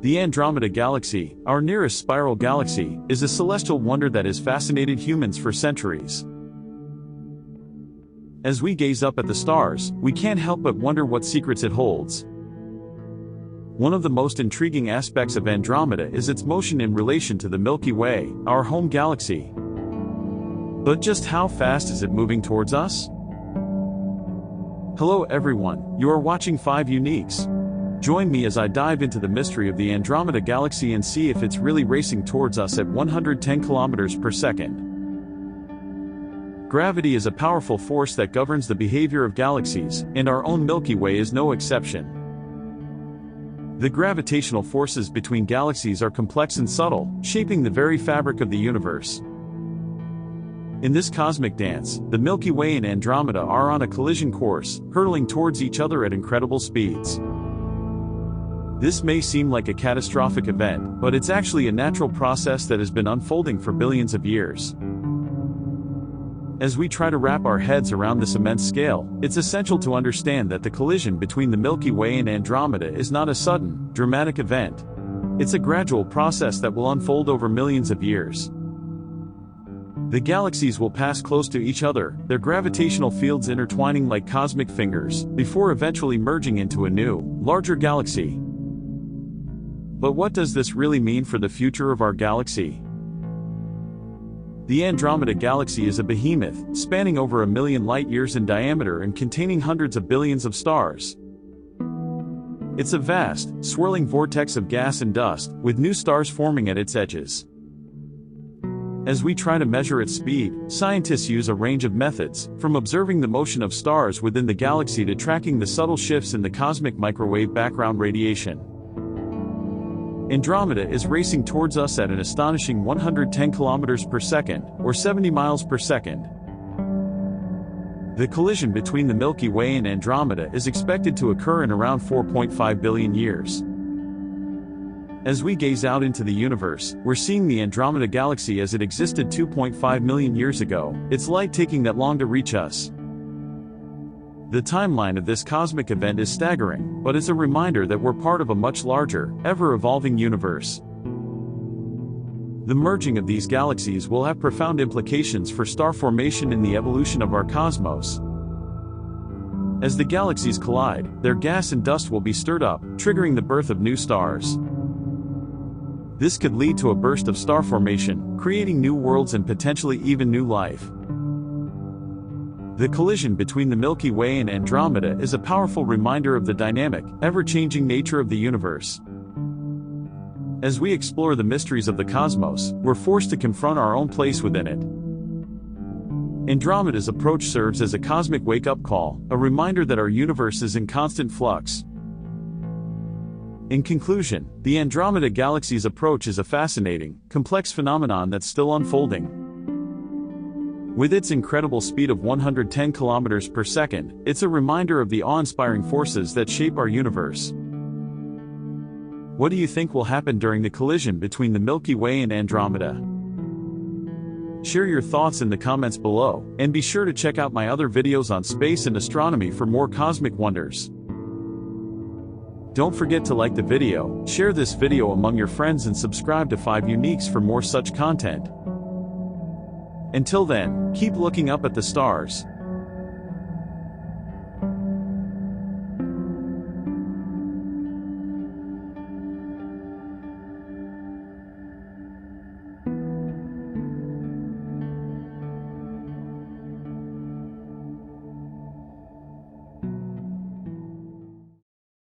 The Andromeda Galaxy, our nearest spiral galaxy, is a celestial wonder that has fascinated humans for centuries. As we gaze up at the stars, we can't help but wonder what secrets it holds. One of the most intriguing aspects of Andromeda is its motion in relation to the Milky Way, our home galaxy. But just how fast is it moving towards us? Hello everyone, you are watching 5 Uniques. Join me as I dive into the mystery of the Andromeda Galaxy and see if it's really racing towards us at 110 kilometers per second. Gravity is a powerful force that governs the behavior of galaxies, and our own Milky Way is no exception. The gravitational forces between galaxies are complex and subtle, shaping the very fabric of the universe. In this cosmic dance, the Milky Way and Andromeda are on a collision course, hurtling towards each other at incredible speeds. This may seem like a catastrophic event, but it's actually a natural process that has been unfolding for billions of years. As we try to wrap our heads around this immense scale, it's essential to understand that the collision between the Milky Way and Andromeda is not a sudden, dramatic event. It's a gradual process that will unfold over millions of years. The galaxies will pass close to each other, their gravitational fields intertwining like cosmic fingers, before eventually merging into a new, larger galaxy. But what does this really mean for the future of our galaxy? The Andromeda Galaxy is a behemoth, spanning over 1 million light-years in diameter and containing hundreds of billions of stars. It's a vast, swirling vortex of gas and dust, with new stars forming at its edges. As we try to measure its speed, scientists use a range of methods, from observing the motion of stars within the galaxy to tracking the subtle shifts in the cosmic microwave background radiation. Andromeda is racing towards us at an astonishing 110 kilometers per second, or 70 miles per second. The collision between the Milky Way and Andromeda is expected to occur in around 4.5 billion years. As we gaze out into the universe, we're seeing the Andromeda Galaxy as it existed 2.5 million years ago, its light taking that long to reach us. The timeline of this cosmic event is staggering, but it's a reminder that we're part of a much larger, ever-evolving universe. The merging of these galaxies will have profound implications for star formation and the evolution of our cosmos. As the galaxies collide, their gas and dust will be stirred up, triggering the birth of new stars. This could lead to a burst of star formation, creating new worlds and potentially even new life. The collision between the Milky Way and Andromeda is a powerful reminder of the dynamic, ever-changing nature of the universe. As we explore the mysteries of the cosmos, we're forced to confront our own place within it. Andromeda's approach serves as a cosmic wake-up call, a reminder that our universe is in constant flux. In conclusion, the Andromeda Galaxy's approach is a fascinating, complex phenomenon that's still unfolding. With its incredible speed of 110 kilometers per second, it's a reminder of the awe-inspiring forces that shape our universe. What do you think will happen during the collision between the Milky Way and Andromeda? Share your thoughts in the comments below, and be sure to check out my other videos on space and astronomy for more cosmic wonders. Don't forget to like the video, share this video among your friends and subscribe to 5 Uniques for more such content. Until then, keep looking up at the stars.